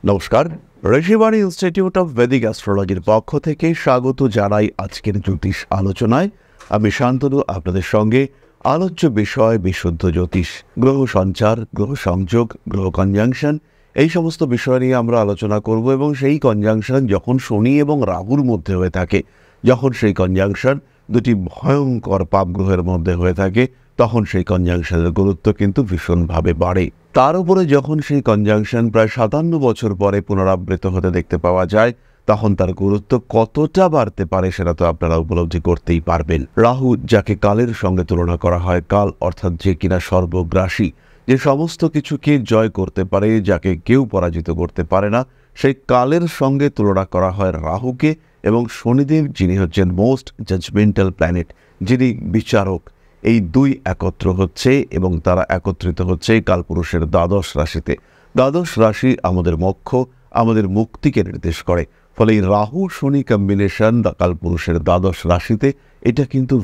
নমস্কার, Rishibani institute of Vedic অ্যাস্ট্রোলজির পক্ষ থেকে স্বাগত জানাই আজকের জ্যোতিষ আলোচনায়। আমি শান্তনু আপনাদের সঙ্গে। আলোচ্য বিষয় বিশুদ্ধ জ্যোতিষ, গ্রহ সঞ্চার, গ্রহ সংযোগ, গ্রহ কনজাংশন, এই সমস্ত বিষয় নিয়ে আমরা আলোচনা করব। এবং সেই কনজাংশন যখন শনি এবং রাহুর মধ্যে হয়ে থাকে, যখন সেই কনজাংশন দুটি ভয়ঙ্কর পাপ গ্রহের মধ্যে হয়ে থাকে, তখন সেই কনজাংশনের গুরুত্ব কিন্তু ভীষণভাবে বাড়ে। তার উপরে যখন সেই কনজাংশন প্রায় 57 বছর পরে পুনরাবৃত হতে দেখতে পাওয়া যায়, তখন তার গুরুত্ব কতটা বাড়তে পারে সেটা তো আপনারা উপলব্ধি করতেই পারবেন। রাহু, যাকে কালের সঙ্গে তুলনা করা হয়, কাল অর্থাৎ যে কিনা সর্বগ্রাসী, যে সমস্ত কিছুকে জয় করতে পারে, যাকে কেউ পরাজিত করতে পারে না, সেই কালের সঙ্গে তুলনা করা হয় রাহুকে। এবং শনিদেব, যিনি হচ্ছেন মোস্ট জাজমেন্টাল প্ল্যানেট, যিনি বিচারক, এই দুই একত্র হচ্ছে এবং তারা একত্রিত হচ্ছে কালপুরুষের দ্বাদশ রাশিতে। দ্বাদশ রাশি আমাদের মোক্ষ, আমাদের মুক্তিকে নির্দেশ করে। ফলে এই রাহু শনি কম্বিনেশন কালপুরুষের দ্বাদশ রাশিতে, এটা কিন্তু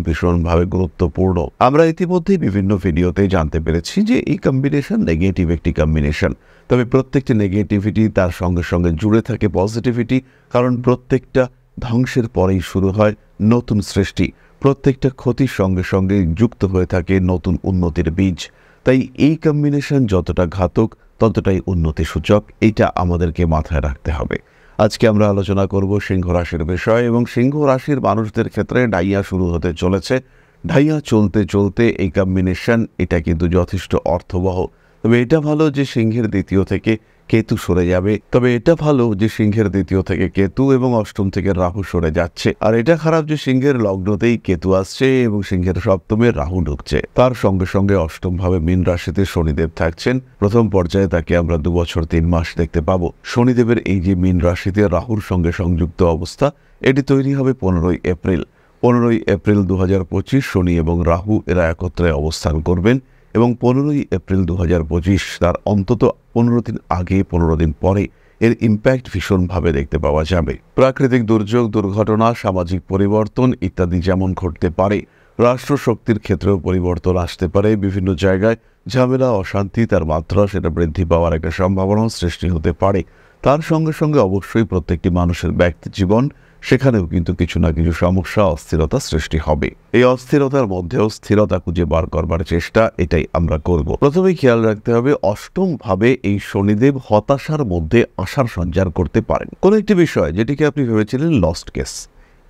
ভীষণভাবে গুরুত্বপূর্ণ। আমরা ইতিমধ্যেই বিভিন্ন ভিডিওতে জানতে পেরেছি যে এই কম্বিনেশন নেগেটিভ একটি কম্বিনেশন। তবে প্রত্যেকটি নেগেটিভিটি তার সঙ্গে সঙ্গে জুড়ে থাকে পজিটিভিটি, কারণ প্রত্যেকটা ধ্বংসের পরেই শুরু হয় নতুন সৃষ্টি। প্রত্যেকটা ক্ষতির সঙ্গে সঙ্গে যুক্ত হয়ে থাকে নতুন উন্নতির বীজ। তাই এই কম্বিনেশন যতটা ঘাতক, ততটাই উন্নতি সূচক। এইটা আমাদেরকে মাথায় রাখতে হবে। আজকে আমরা আলোচনা করব সিংহ রাশির বিষয়, এবং সিংহ রাশির মানুষদের ক্ষেত্রে ঢাইয়া শুরু হতে চলেছে। ঢাইয়া চলতে চলতে এই কম্বিনেশন, এটা কিন্তু যথেষ্ট অর্থবহ। তবে এটা ভালো যে সিংহের দ্বিতীয় থেকে কেতু সরে যাবে। তবে এটা ভালো যে সিংহের দ্বিতীয় থেকে কেতু এবং অষ্টম থেকে রাহু সরে যাচ্ছে। আর এটা খারাপ যে সিংহের লগ্নতেই কেতু আসছে এবং সিংহের সপ্তমে রাহু ঢুকছে। তার সঙ্গে সঙ্গে অষ্টম ভাবে মীন রাশিতে শনিদেব থাকছেন। প্রথম পর্যায়ে তাকে আমরা 2 বছর 3 মাস দেখতে পাবো। শনিদেবের এই যে মীন রাশিতে রাহুর সঙ্গে সংযুক্ত অবস্থা, এটি তৈরি হবে 15ই এপ্রিল। 15ই এপ্রিল 2025 শনি এবং রাহু এরা একত্রে অবস্থান করবেন। এবং 15ই এপ্রিল 2025 তার অন্তত 15 দিন আগে, 15 দিন পরে এর ইম্প্যাক্ট ভীষণভাবে দেখতে পাওয়া যাবে। প্রাকৃতিক দুর্যোগ, দুর্ঘটনা, সামাজিক পরিবর্তন ইত্যাদি যেমন ঘটতে পারে, রাষ্ট্রশক্তির ক্ষেত্রেও পরিবর্তন আসতে পারে। বিভিন্ন জায়গায় ঝামেলা, অশান্তি, তার মাত্রা সেটা বৃদ্ধি পাওয়ার একটা সম্ভাবনাও সৃষ্টি হতে পারে। তার সঙ্গে সঙ্গে অবশ্যই প্রত্যেকটি মানুষের ব্যক্তি জীবন, সেখানেও কিন্তু কিছু না কিছু সমস্যা, অস্থিরতা সৃষ্টি হবে। এই অস্থিরতার মধ্যেও স্থিরতা খুঁজে বার করবার চেষ্টা, এটাই আমরা করব। প্রথমেই খেয়াল রাখতে হবে, অষ্টম ভাবে এই শনিদেব হতাশার মধ্যে আশার সঞ্চার করতে পারেন। কোন একটি বিষয় যেটিকে আপনি ভেবেছিলেন লস্ট কেস,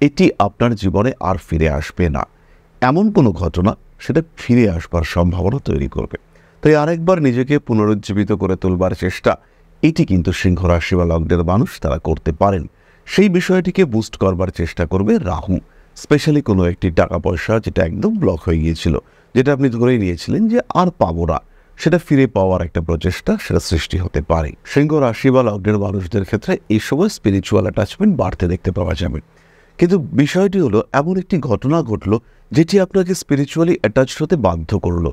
এটি আপনার জীবনে আর ফিরে আসবে না, এমন কোনো ঘটনা সেটা ফিরে আসবার সম্ভাবনা তৈরি করবে। তাই আরেকবার নিজেকে পুনরুজ্জীবিত করে তুলবার চেষ্টা, এটি কিন্তু সিংহ রাশি বা লগ্নের মানুষ তারা করতে পারেন। সেই বিষয়টিকে বুস্ট করবার চেষ্টা করবে রাহু। স্পেশালি কোনো একটি টাকা পয়সা যেটা একদম ব্লক হয়ে গিয়েছিল, যেটা আপনি ধরেই নিয়েছিলেন যে আর পাবো না, সেটা ফিরে পাওয়ার একটা প্রচেষ্টা সেটা সৃষ্টি হতে পারে। সিংহ রাশি বা লগ্নের মানুষদের ক্ষেত্রে এই সময় স্পিরিচুয়াল অ্যাটাচমেন্ট বাড়তে দেখতে পাওয়া যাবে। কিন্তু বিষয়টি হলো, এমন একটি ঘটনা ঘটলো যেটি আপনাকে স্পিরিচুয়ালি অ্যাটাচড হতে বাধ্য করলো।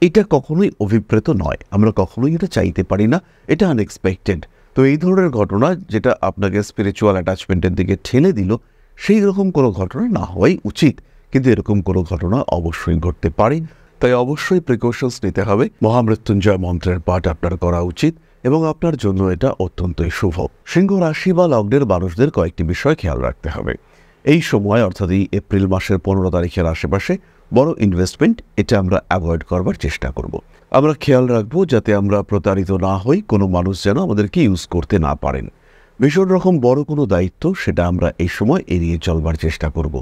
এটা কখনোই অভিপ্রেত নয়, আমরা কখনোই এটা চাইতে পারি না, এটা আনএক্সপেক্টেড। তো এই ধরনের ঘটনা যেটা আপনাকে স্পিরিচুয়াল অ্যাটাচমেন্টের দিকে ঠেলে দিল, সেই রকম কোনো ঘটনা না হওয়াই উচিত। কিন্তু এরকম কোনো ঘটনা অবশ্যই ঘটতে পারে। তাই অবশ্যই প্রিকশনস নিতে হবে। মহামৃত্যুঞ্জয় মন্ত্রের পাঠ আপনার করা উচিত এবং আপনার জন্য এটা অত্যন্তই শুভ। সিংহ রাশি বা লগ্নের মানুষদের কয়েকটি বিষয় খেয়াল রাখতে হবে। এই সময় অর্থাৎ এই এপ্রিল মাসের 15 তারিখের আশেপাশে বড় ইনভেস্টমেন্ট, এটা আমরা অ্যাভয়েড করবার চেষ্টা করব। আমরা খেয়াল রাখবো যাতে আমরা প্রতারিত না হই, কোনো মানুষ যেন আমাদেরকে ইউজ করতে না পারেন। ভীষণ রকম বড় কোনো দায়িত্ব, সেটা আমরা এই সময় এড়িয়ে চলবার চেষ্টা করব।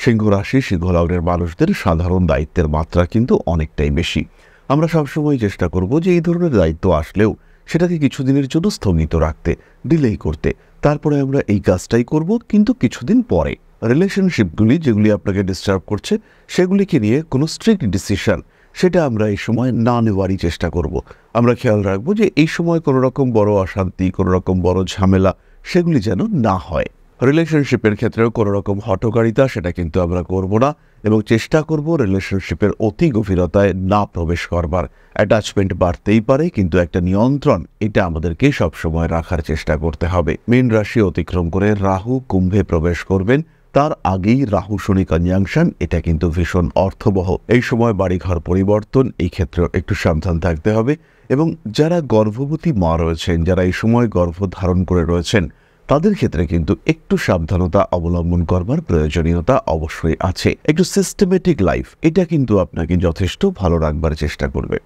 সিংহ রাশি, সিংহ লগ্নের মানুষদের সাধারণ দায়িত্বের মাত্রা কিন্তু অনেকটাই বেশি। আমরা সবসময় চেষ্টা করব যে এই ধরনের দায়িত্ব আসলেও সেটাকে কিছুদিনের জন্য স্থগিত রাখতে, ডিলে করতে। তারপরে আমরা এই কাজটাই করব, কিন্তু কিছুদিন পরে। রিলেশনশিপগুলি যেগুলি আপনাকে ডিস্টার্ব করছে, সেগুলিকে নিয়ে কোনো স্ট্রিক্ট ডিসিশন সেটা আমরা এই সময় না নেওয়ারই চেষ্টা করব। আমরা খেয়াল রাখবো যে এই সময় কোনো রকম বড় অশান্তি, কোনো রকম বড় ঝামেলা সেগুলি যেন না হয়। রিলেশনশিপের ক্ষেত্রেও কোনো রকম হঠকারিতা সেটা কিন্তু আমরা করব না, এবং চেষ্টা করব রিলেশনশিপের অতি গভীরতায় না প্রবেশ করবার। অ্যাটাচমেন্ট বাড়তেই পারে, কিন্তু একটা নিয়ন্ত্রণ এটা আমাদেরকে সবসময় রাখার চেষ্টা করতে হবে। মীন রাশি অতিক্রম করে রাহু কুম্ভে প্রবেশ করবেন তার আগেই রাহু শনি কনজাংশন, এটা কিন্তু ভীষণ অর্থবহ। এই সময় বাড়িঘর পরিবর্তন, এই ক্ষেত্রে একটু সাবধান থাকতে হবে। এবং যারা গর্ভবতী মা রয়েছেন, যারা এই সময় গর্ভ ধারণ করে রয়েছেন, তাদের ক্ষেত্রে কিন্তু একটু সাবধানতা অবলম্বন করবার প্রয়োজনীয়তা অবশ্যই আছে। একটু সিস্টেমেটিক লাইফ, এটা কিন্তু আপনাকে যথেষ্ট ভালো রাখবার চেষ্টা করবে।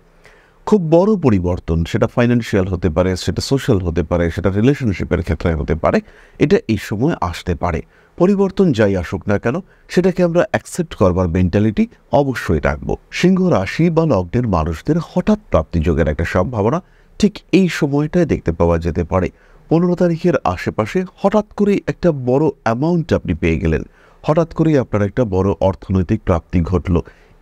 খুব বড় পরিবর্তন, সেটা ফাইন্যান্সিয়াল হতে পারে, সেটা সোশ্যাল হতে পারে, সেটা রিলেশনশিপের ক্ষেত্রে হতে পারে, এটা এই সময় আসতে পারে। পরিবর্তন যাই আসুক না কেন, সেটাকে আমরা অ্যাকসেপ্ট করবার মেন্টালিটি অবশ্যই রাখবো। সিংহ রাশি বা লগ্নের মানুষদের হঠাৎ প্রাপ্তিযোগের একটা সম্ভাবনা ঠিক এই সময়টায় দেখতে পাওয়া যেতে পারে। 15 তারিখের আশেপাশে হঠাৎ করেই একটা বড় অ্যামাউন্ট আপনি পেয়ে গেলেন, হঠাৎ করেই আপনার একটা বড় অর্থনৈতিক প্রাপ্তি ঘটল।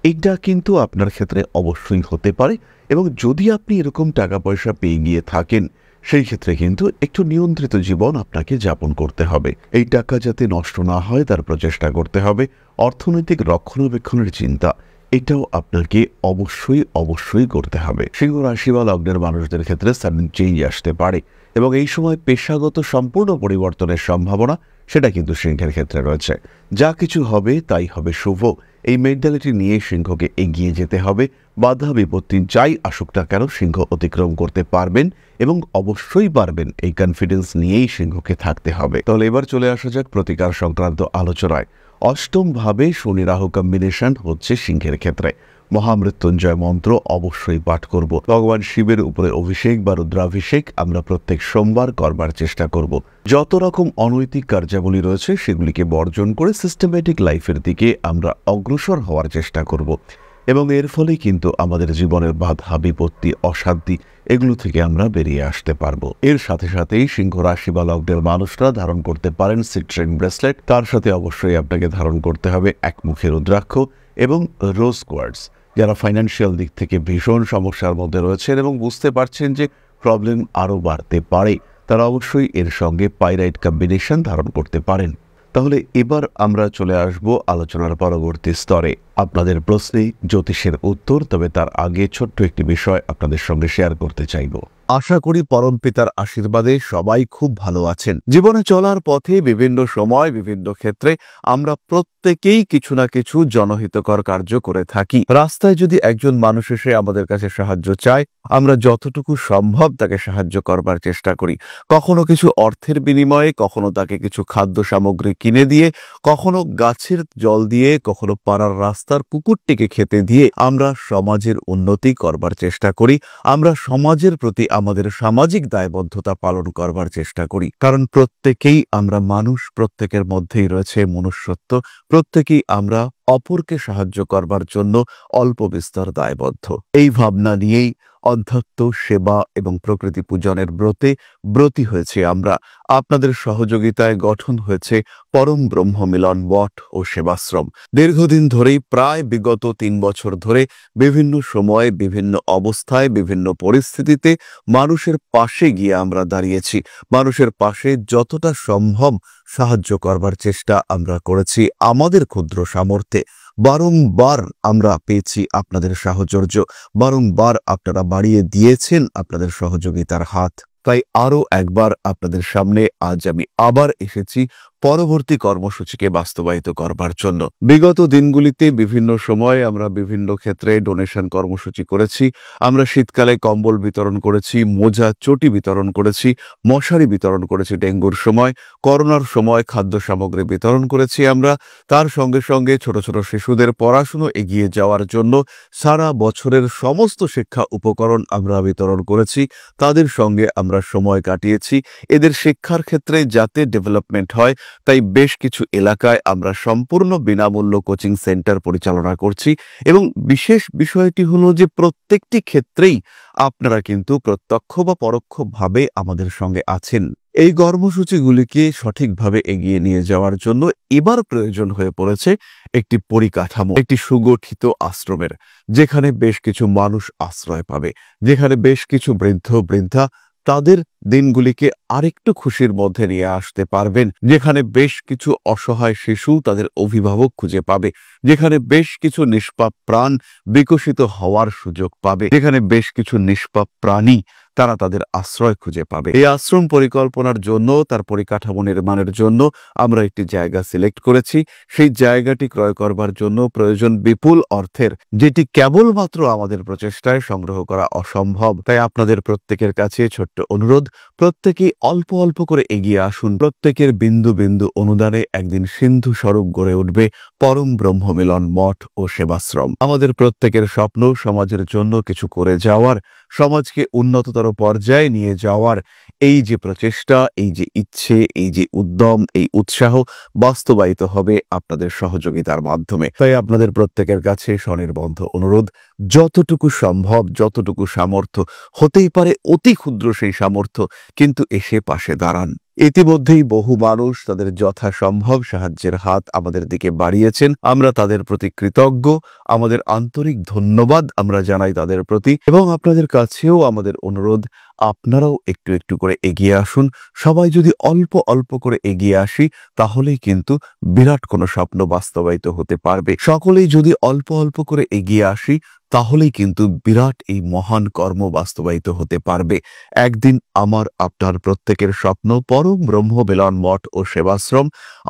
এইটা কিন্তু আপনার ক্ষেত্রে অবশ্যই হতে পারে। এবং যদি আপনি এরকম টাকা পয়সা পেয়ে গিয়ে থাকেন, সেই ক্ষেত্রে কিন্তু একটু নিয়ন্ত্রিত জীবন আপনাকে যাপন করতে হবে। এই টাকা যাতে নষ্ট না হয় তার প্রচেষ্টা করতে হবে। অর্থনৈতিক রক্ষণাবেক্ষণের চিন্তা, এটাও আপনাকে অবশ্যই করতে হবে। সিংহ রাশি বা লগ্নের মানুষদের ক্ষেত্রে সাডেন চেঞ্জ আসতে পারে এবং এই সময় পেশাগত সম্পূর্ণ পরিবর্তনের সম্ভাবনা, সেটা কিন্তু সিংহের ক্ষেত্রে রয়েছে। যা কিছু হবে তাই হবে শুভ, এই মেন্টালিটি নিয়ে সিংহকে এগিয়ে যেতে হবে। বাধা বিপত্তি যাই আসুক না কেন সিংহ অতিক্রম করতে পারবেন এবং অবশ্যই পারবেন, এই কনফিডেন্স নিয়েই সিংহকে থাকতে হবে। তাহলে এবার চলে আসা যাক প্রতিকার সংক্রান্ত আলোচনায়। অষ্টম ভাবে শনি রাহু কম্বিনেশন হচ্ছে সিংহের ক্ষেত্রে। মহামৃত্যুঞ্জয় মন্ত্র অবশ্যই পাঠ করব। ভগবান শিবের উপরে অভিষেক বা রুদ্রাভিষেক আমরা প্রত্যেক সোমবার করবার চেষ্টা করব। যত রকম অনৈতিক কার্যাবলী রয়েছে সেগুলিকে বর্জন করে সিস্টেমেটিক লাইফের দিকে আমরা অগ্রসর হওয়ার চেষ্টা করব এবং এর ফলে কিন্তু আমাদের জীবনের বাধা বিপত্তি অশান্তি এগুলো থেকে আমরা বেরিয়ে আসতে পারবো। এর সাথে সাথেই সিংহ রাশি বা লগ্নের মানুষরা ধারণ করতে পারেন সিট্রেন ব্রেসলেট, তার সাথে অবশ্যই আপনাকে ধারণ করতে হবে একমুখী রুদ্রাক্ষ এবং রোজ কোয়ার্টস। যারা ফাইন্যান্সিয়াল দিক থেকে ভীষণ সমস্যার মধ্যে রয়েছেন এবং বুঝতে পারছেন যে প্রবলেম আরও বাড়তে পারে, তারা অবশ্যই এর সঙ্গে পাইরাইট কম্বিনেশন ধারণ করতে পারেন। তাহলে এবার আমরা চলে আসব আলোচনার পরবর্তী স্তরে, আপনাদের প্রশ্নে জ্যোতিষের উত্তর। তবে তার আগে ছোট্ট একটি বিষয় আপনাদের সঙ্গে শেয়ার করতে চাইব। আশা করি পরম পিতার আশীর্বাদে সবাই খুব ভালো আছেন। জীবনে চলার পথে বিভিন্ন সময় বিভিন্ন ক্ষেত্রে আমরা প্রত্যেকেই কিছু না কিছু জনহিতকর কার্য করে থাকি। রাস্তায় যদি একজন মানুষ এসে আমাদের কাছে সাহায্য চায়, আমরা যতটুকু সম্ভব তাকে সাহায্য করবার চেষ্টা করি। কখনো কিছু অর্থের বিনিময়ে, কখনো তাকে কিছু খাদ্য সামগ্রী কিনে দিয়ে, কখনো গাছের জল দিয়ে, কখনো পাড়ার রাস্তার কুকুরটিকে খেতে দিয়ে আমরা সমাজের উন্নতি করবার চেষ্টা করি। আমরা সমাজের প্রতি আমাদের সামাজিক দায়বদ্ধতা পালন করবার চেষ্টা করি, কারণ প্রত্যেকেই আমরা মানুষ, প্রত্যেকের মধ্যেই রয়েছে মনুষ্যত্ব, প্রত্যেকেই আমরা অপরকে সাহায্য করবার জন্য অল্প বিস্তর দায়বদ্ধ। এই ভাবনা নিয়েই অধ্যাত্ম সেবা এবং প্রকৃতি পূজনের ব্রতী হয়েছে আমরা। আপনাদের সহযোগিতায় গঠন হয়েছে পরম ব্রহ্ম মিলন মঠ ও সেবাশ্রম। দীর্ঘদিন ধরেই, প্রায় বিগত 3 বছর ধরে বিভিন্ন সময়ে, বিভিন্ন অবস্থায়, বিভিন্ন পরিস্থিতিতে মানুষের পাশে গিয়ে আমরা দাঁড়িয়েছি। মানুষের পাশে যতটা সম্ভব সাহায্য করবার চেষ্টা আমরা করেছি আমাদের ক্ষুদ্র সামর্থ্যে। বারংবার আমরা পেয়েছি আপনাদের সাহচর্য, বারংবার আপনারা বাড়িয়ে দিয়েছেন আপনাদের সহযোগিতার হাত। তাই আরও একবার আপনাদের সামনে আজ আমি আবার এসেছি পরবর্তী কর্মসূচিকে বাস্তবায়িত করবার জন্য। বিগত দিনগুলিতে বিভিন্ন সময়ে আমরা বিভিন্ন ক্ষেত্রে ডোনেশন কর্মসূচি করেছি। আমরা শীতকালে কম্বল বিতরণ করেছি, মোজা চটি বিতরণ করেছি, মশারি বিতরণ করেছি ডেঙ্গুর সময়, করোনার সময় খাদ্য সামগ্রী বিতরণ করেছি আমরা। তার সঙ্গে সঙ্গে ছোট ছোট শিশুদের পড়াশুনো এগিয়ে যাওয়ার জন্য সারা বছরের সমস্ত শিক্ষা উপকরণ আমরা বিতরণ করেছি। তাদের সঙ্গে আমরা সময় কাটিয়েছি। এদের শিক্ষার ক্ষেত্রে যাতে ডেভেলপমেন্ট হয়, তাই বেশ কিছু এলাকায় আমরা সম্পূর্ণ বিনামূল্য কোচিং সেন্টার পরিচালনা করছি। এবং বিশেষ বিষয়টি হলো যে প্রত্যেকটি ক্ষেত্রেই আপনারা কিন্তু প্রত্যক্ষ বা পরোক্ষভাবে আমাদের সঙ্গে আছেন। এই কর্মসূচিগুলিকে সঠিকভাবে এগিয়ে নিয়ে যাওয়ার জন্য এবার প্রয়োজন হয়ে পড়েছে একটি পরিকাঠামো, একটি সুগঠিত আশ্রমের, যেখানে বেশ কিছু মানুষ আশ্রয় পাবে, যেখানে বেশ কিছু বৃদ্ধ বৃদ্ধা তাদের দিনগুলিকে আরেকটু খুশির মধ্যে নিয়ে আসতে পারবেন, যেখানে বেশ কিছু অসহায় শিশু তাদের অভিভাবক খুঁজে পাবে, যেখানে বেশ কিছু নিষ্পাপ প্রাণ বিকশিত হওয়ার সুযোগ পাবে, যেখানে বেশ কিছু নিষ্পাপ প্রাণী তারা তাদের আশ্রয় খুঁজে পাবে। এই আশ্রম পরিকল্পনার জন্য, তার পরিকাঠামো নির্মাণের জন্য আমরা একটি জায়গা সিলেক্ট করেছি। সেই জায়গাটি ক্রয় করবার জন্য প্রয়োজন বিপুল অর্থের, যেটি কেবলমাত্র আমাদের প্রচেষ্টায় সংগ্রহ করা অসম্ভব। তাই আপনাদের প্রত্যেকের কাছে ছোট্ট অনুরোধ, প্রত্যেকেই অল্প অল্প করে এগিয়ে আসুন। প্রত্যেকের বিন্দু বিন্দু অনুদানে একদিন সিন্ধু স্বরূপ গড়ে উঠবে পরম ব্রহ্মমিলন মঠ ও সেবাশ্রম। আমাদের প্রত্যেকের স্বপ্ন সমাজের জন্য কিছু করে যাওয়ার, সমাজকে উন্নততর পর্যায়ে নিয়ে যাওয়ার এই যে প্রচেষ্টা, এই যে ইচ্ছে, এই যে উদ্যম, এই উৎসাহ বাস্তবায়িত হবে আপনাদের সহযোগিতার মাধ্যমে। তাই আপনাদের প্রত্যেকের কাছে স্বনির্বন্ধ অনুরোধ, যতটুকু সম্ভব, যতটুকু সামর্থ্য, হতেই পারে অতি ক্ষুদ্র সেই সামর্থ্য, কিন্তু এসে পাশে দাঁড়ান। ইতিমধ্যেই বহু মানুষ তাদের যথাসম্ভব সাহায্যের হাত আমাদের দিকে বাড়িয়েছেন। আমরা তাদের প্রতি কৃতজ্ঞ, আমাদের আন্তরিক ধন্যবাদ আমরা জানাই তাদের প্রতি। এবং আপনাদের কাছেও আমাদের অনুরোধ, আপনারাও একটু একটু করে এগিয়ে আসুন। সবাই যদি অল্প অল্প করে এগিয়ে আসি, তাহলেই কিন্তু বিরাট কোনো স্বপ্ন বাস্তবায়িত হতে পারবে। সকলেই যদি অল্প অল্প করে এগিয়ে আসি, তাহলেই কিন্তু বিরাট এই মহান কর্ম বাস্তবায়িত হতে পারবে। একদিন আমার আপনার প্রত্যেকের স্বপ্ন পরম ব্রহ্মমিলন মঠ ও সেবাশ্রম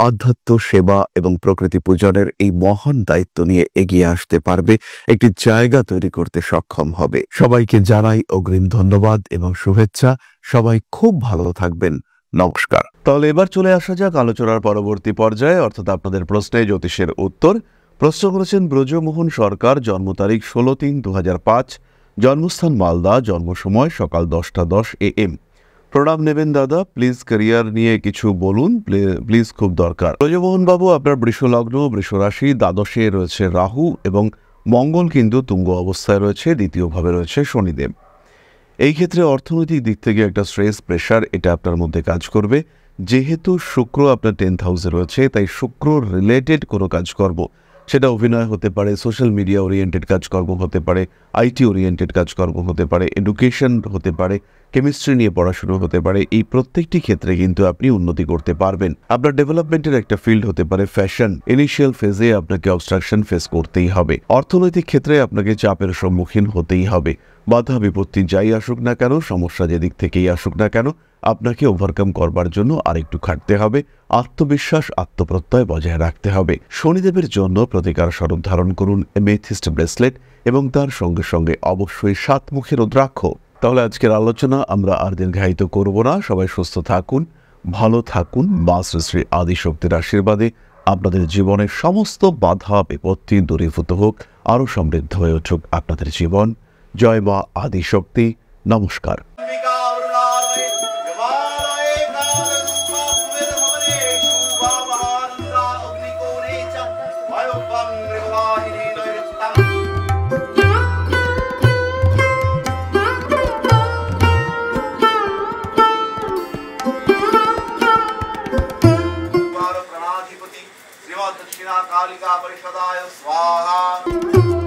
আধ্যাত্ম সেবা এবং প্রকৃতি পূজনের এই মহান দায়িত্ব নিয়ে এগিয়ে আসতে পারবে, একটি জায়গা তৈরি করতে সক্ষম হবে। সবাইকে জানাই অগ্রিম ধন্যবাদ এবং শুভেচ্ছা। সবাই খুব ভালো থাকবেন। নমস্কার। তাহলে এবার চলে আসা যাক আলোচনার পরবর্তী পর্যায়ে, অর্থাৎ আপনাদের প্রশ্নে জ্যোতিষের উত্তর। প্রশ্ন করেছেন ব্রজমোহন সরকার, জন্ম তারিখ 16/3/2005, জন্মস্থান মালদা, জন্ম সময় সকাল 10:10 AM। প্রণাম নেবেন দাদা, প্লিজ ক্যারিয়ার নিয়ে কিছু বলুন, প্লিজ, খুব দরকার। ব্রজমোহন বাবু, আপনার বৃষলগ্ন, বৃষরাশি, দ্বাদশে রয়েছে রাহু এবং মঙ্গল কিন্তু তুঙ্গ অবস্থায় রয়েছে, দ্বিতীয়ভাবে রয়েছে শনিদেব। এই ক্ষেত্রে অর্থনৈতিক দিক থেকে একটা স্ট্রেস, প্রেশার এটা আপনার মধ্যে কাজ করবে। যেহেতু শুক্র আপনার 10th হাউসে রয়েছে, তাই শুক্র রিলেটেড কোনো কাজকর্ম, সেটা অভিনয় হতে পারে, সোশ্যাল মিডিয়া ওরিয়েন্টেড কাজকর্ম হতে পারে, আইটি ওরিয়েন্টেড কাজকর্ম হতে পারে, এডুকেশন হতে পারে, কেমিস্ট্রি নিয়ে পড়াশুনো হতে পারে, এই প্রত্যেকটি ক্ষেত্রে কিন্তু আপনি উন্নতি করতে পারবেন। আপনার ডেভেলপমেন্টের একটা ফিল্ড হতে পারে ফ্যাশন। ইনিশিয়াল ফেজে আপনাকে অবস্ট্রাকশন ফেস করতেই হবে। অর্থনৈতিক ক্ষেত্রে আপনাকে চাপের সম্মুখীন হতেই হবে। বাধা বিপত্তি যাই আসুক না কেন, সমস্যা যেদিক থেকেই আসুক না কেন, আপনাকে ওভারকাম করবার জন্য আরেকটু খাটতে হবে। আত্মবিশ্বাস, আত্মপ্রত্যয় বজায় রাখতে হবে। শনিদেবের জন্য প্রতিকার স্বরূপ ধারণ করুন এমেথিস্ট ব্রেসলেট এবং তার সঙ্গে সঙ্গে অবশ্যই 7 মুখের রুদ্রাক্ষ। তাহলে আজকের আলোচনা আমরা আর দীর্ঘায়িত করব না। সবাই সুস্থ থাকুন, ভালো থাকুন। মা শ্রী শ্রী আদিশক্তির আশীর্বাদে আপনাদের জীবনের সমস্ত বাধা বিপত্তি দূরীভূত হোক, আরও সমৃদ্ধ হয়ে উঠুক আপনাদের জীবন। জয় মা আদিশক্তি। নমস্কার। दक्षिणा कालिका परिषदाय स्वाहा।